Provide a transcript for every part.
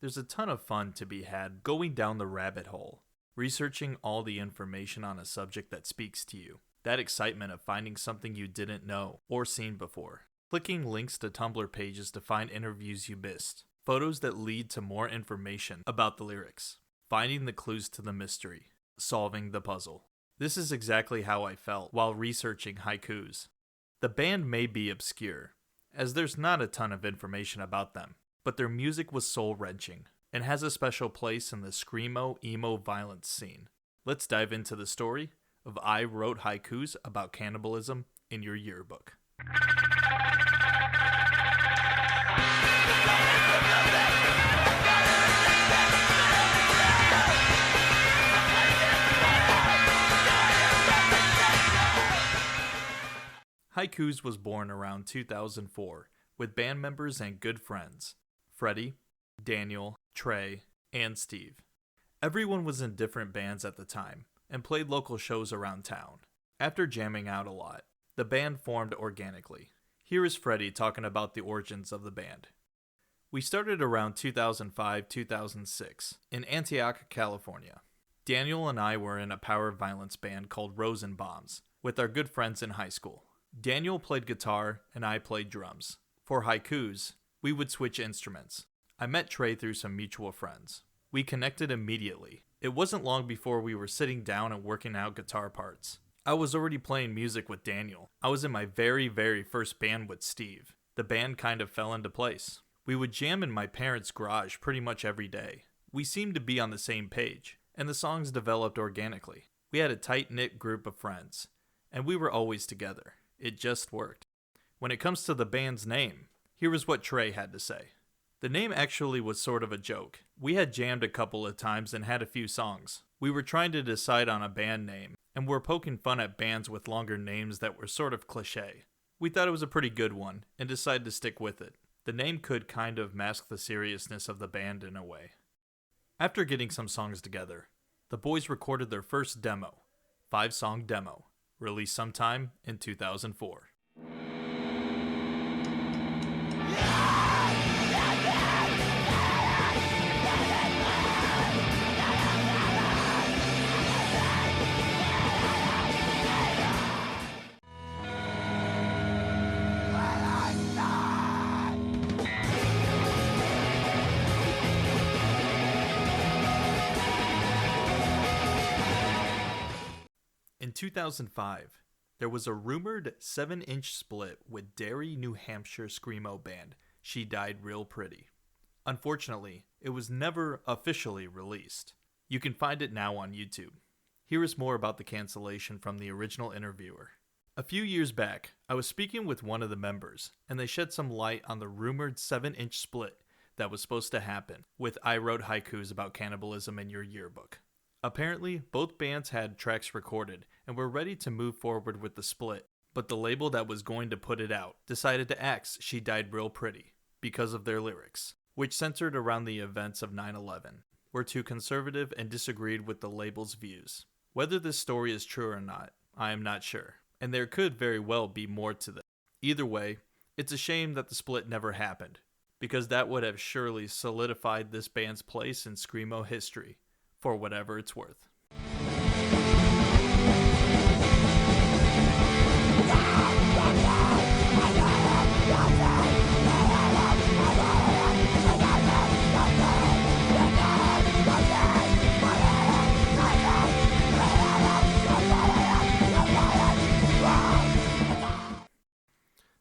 There's a ton of fun to be had going down the rabbit hole, researching all the information on a subject that speaks to you. That excitement of finding something you didn't know or seen before. Clicking links to Tumblr pages to find interviews you missed. Photos that lead to more information about the lyrics. Finding the clues to the mystery. Solving the puzzle. This is exactly how I felt while researching Haikus. The band may be obscure, as there's not a ton of information about them, but their music was soul-wrenching, and has a special place in the screamo, emo violence scene. Let's dive into the story of I Wrote Haikus About Cannibalism in Your Yearbook. Haikus was born around 2004 with band members and good friends, Freddie, Daniel, Trey, and Steve. Everyone was in different bands at the time and played local shows around town. After jamming out a lot, the band formed organically. Here is Freddie talking about the origins of the band. We started around 2005-2006 in Antioch, California. Daniel and I were in a power violence band called Rosenbombs with our good friends in high school. Daniel played guitar and I played drums. For Haikus, we would switch instruments. I met Trey through some mutual friends. We connected immediately. It wasn't long before we were sitting down and working out guitar parts. I was already playing music with Daniel. I was in my very first band with Steve. The band kind of fell into place. We would jam in my parents' garage pretty much every day. We seemed to be on the same page, and the songs developed organically. We had a tight-knit group of friends, and we were always together. It just worked. When it comes to the band's name, here is what Trey had to say. The name actually was sort of a joke. We had jammed a couple of times and had a few songs. We were trying to decide on a band name, and were poking fun at bands with longer names that were sort of cliche. We thought it was a pretty good one, and decided to stick with it. The name could kind of mask the seriousness of the band in a way. After getting some songs together, the boys recorded their first demo, 5-song demo, released sometime in 2004. In 2005, there was a rumored 7-inch split with Derry, New Hampshire screamo band She Died Real Pretty. Unfortunately, it was never officially released. You can find it now on YouTube. Here is more about the cancellation from the original interviewer. A few years back, I was speaking with one of the members, and they shed some light on the rumored 7-inch split that was supposed to happen with I Wrote Haikus About Cannibalism in Your Yearbook. Apparently, both bands had tracks recorded and were ready to move forward with the split, but the label that was going to put it out decided to axe She Died Real Pretty because of their lyrics, which centered around the events of 9/11, were too conservative and disagreed with the label's views. Whether this story is true or not, I am not sure, and there could very well be more to this. Either way, it's a shame that the split never happened, because that would have surely solidified this band's place in screamo history, for whatever it's worth.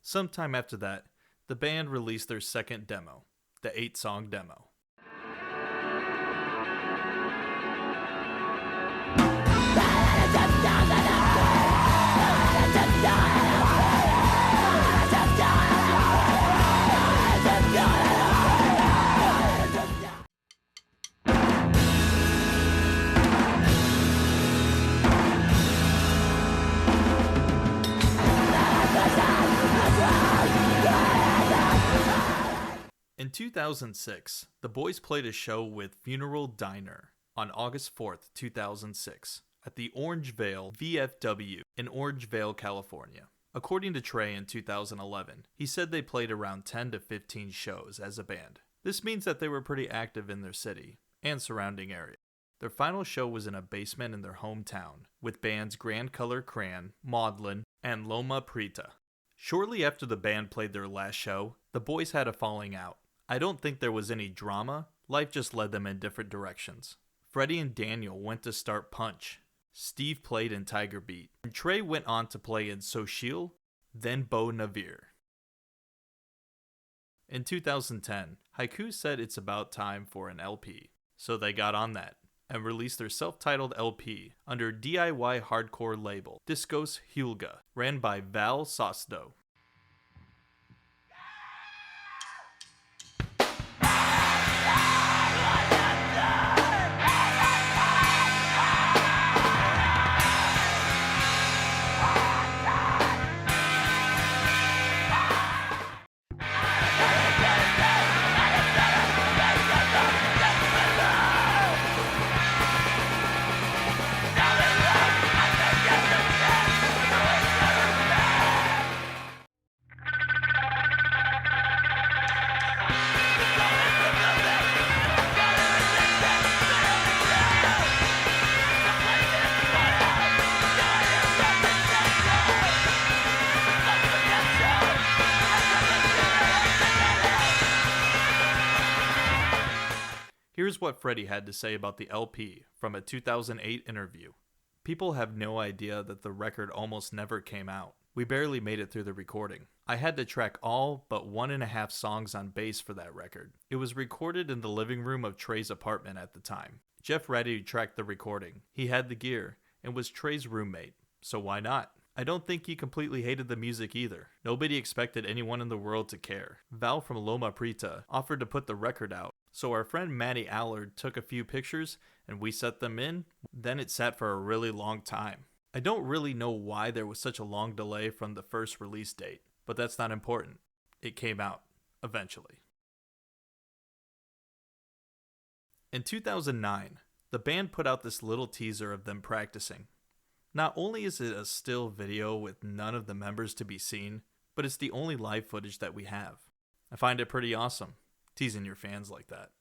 Sometime after that, the band released their second demo, the 8-song demo. In 2006, the boys played a show with Funeral Diner on August 4th, 2006, at the Orangevale VFW in Orangevale, California. According to Trey in 2011, he said they played around 10 to 15 shows as a band. This means that they were pretty active in their city and surrounding area. Their final show was in a basement in their hometown, with bands Grand Color Cran, Maudlin, and Loma Prieta. Shortly after the band played their last show, the boys had a falling out. I don't think there was any drama, life just led them in different directions. Freddie and Daniel went to start Punch. Steve played in Tiger Beat, and Trey went on to play in Sochil, then Beau Navir. In 2010, Haikus said it's about time for an LP, so they got on that and released their self-titled LP under DIY hardcore label Discos Hulga, ran by Val Sosdo. Here's what Freddie had to say about the LP from a 2008 interview. People have no idea that the record almost never came out. We barely made it through the recording. I had to track all but 1.5 songs on bass for that record. It was recorded in the living room of Trey's apartment at the time. Jeff Reddy tracked the recording. He had the gear and was Trey's roommate, so why not? I don't think he completely hated the music either. Nobody expected anyone in the world to care. Val from Loma Prieta offered to put the record out, so our friend Maddie Allard took a few pictures and we set them in. Then it sat for a really long time. I don't really know why there was such a long delay from the first release date, but that's not important. It came out, eventually. In 2009, the band put out this little teaser of them practicing. Not only is it a still video with none of the members to be seen, but it's the only live footage that we have. I find it pretty awesome, teasing your fans like that.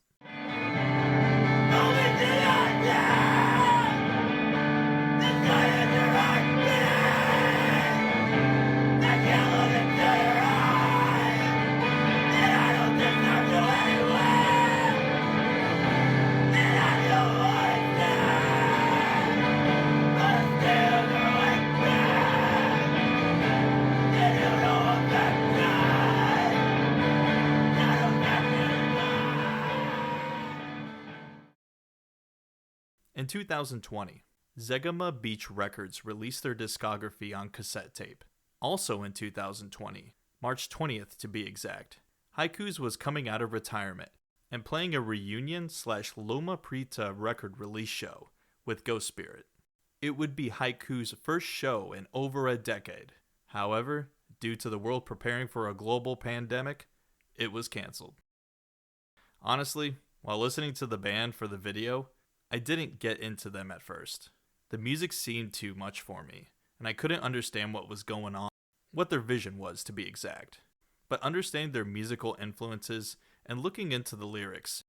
In 2020, Zegama Beach Records released their discography on cassette tape. Also in 2020, March 20th to be exact, Haikus was coming out of retirement and playing a reunion/Loma Prieta record release show with Ghost Spirit. It would be Haikus' first show in over a decade. However, due to the world preparing for a global pandemic, it was canceled. Honestly, while listening to the band for the video, I didn't get into them at first. The music seemed too much for me, and I couldn't understand what was going on, what their vision was to be exact. But understanding their musical influences and looking into the lyrics,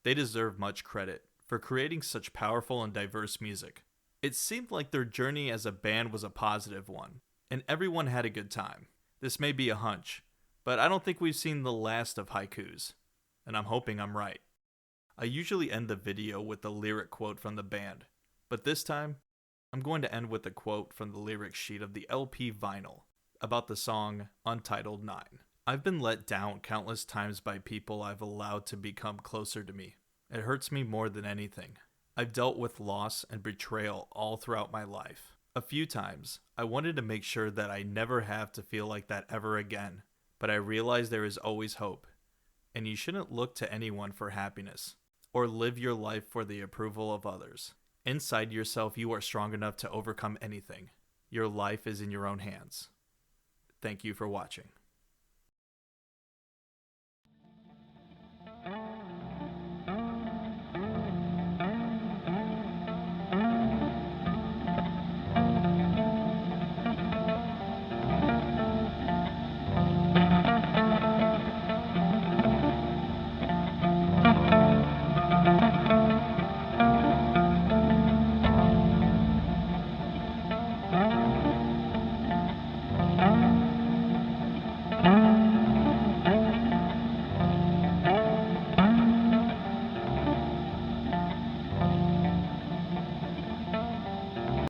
they deserve much credit for creating such powerful and diverse music. It seemed like their journey as a band was a positive one, and everyone had a good time. This may be a hunch, but I don't think we've seen the last of Haikus, and I'm hoping I'm right. I usually end the video with the lyric quote from the band, but this time, I'm going to end with a quote from the lyric sheet of the LP vinyl about the song Untitled 9. I've been let down countless times by people I've allowed to become closer to me. It hurts me more than anything. I've dealt with loss and betrayal all throughout my life. A few times, I wanted to make sure that I never have to feel like that ever again, but I realize there is always hope, and you shouldn't look to anyone for happiness or live your life for the approval of others. Inside yourself, you are strong enough to overcome anything. Your life is in your own hands. Thank you for watching.